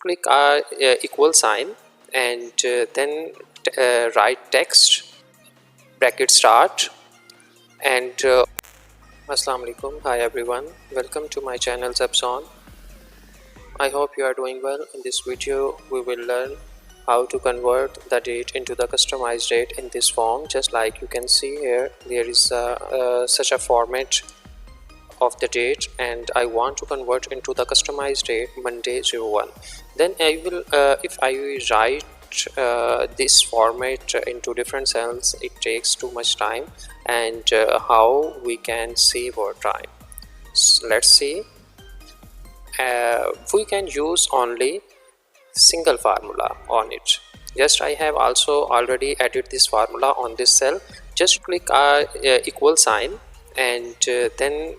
click equal sign and then write text bracket start and Assalamu alaikum. Hi everyone, welcome to my channel Zabzon. I hope you are doing well. In this video we will learn how to convert the date into the customized date in this form. Just like you can see here, there is such a format of the date and I want to convert into the customized date Monday 01. Then I will if I write this format into different cells, it takes too much time, and how we can save our time. So let's see. We can use only single formula on it. Just I have also already added this formula on this cell. Just click equal sign and then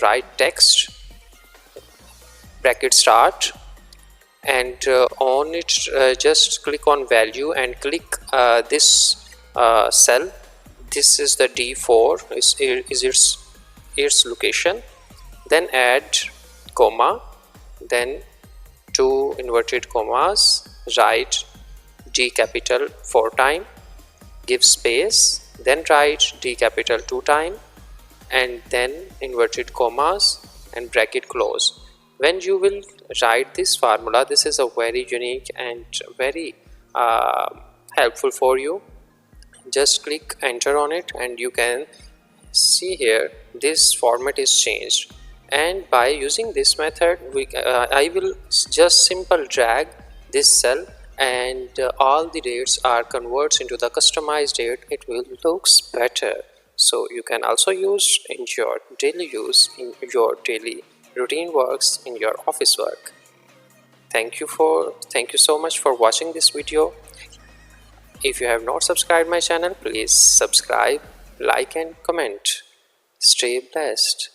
write text bracket start and on it just click on value and click this cell. This is the D4 is its location. Then add comma, then two inverted commas, write D capital 4 times, give space, then write D capital 2 times, and then inverted commas and bracket close. When you will write this formula, this is a very unique and very helpful for you. Just click enter on it and you can see here this format is changed. And by using this method I will just simple drag this cell and all the dates are converts into the customized date. It will looks better. So you can also use in your daily use, in your daily routine works, in your office work. Thank you so much for watching this video. If you have not subscribed my channel, please subscribe, like and comment. Stay blessed.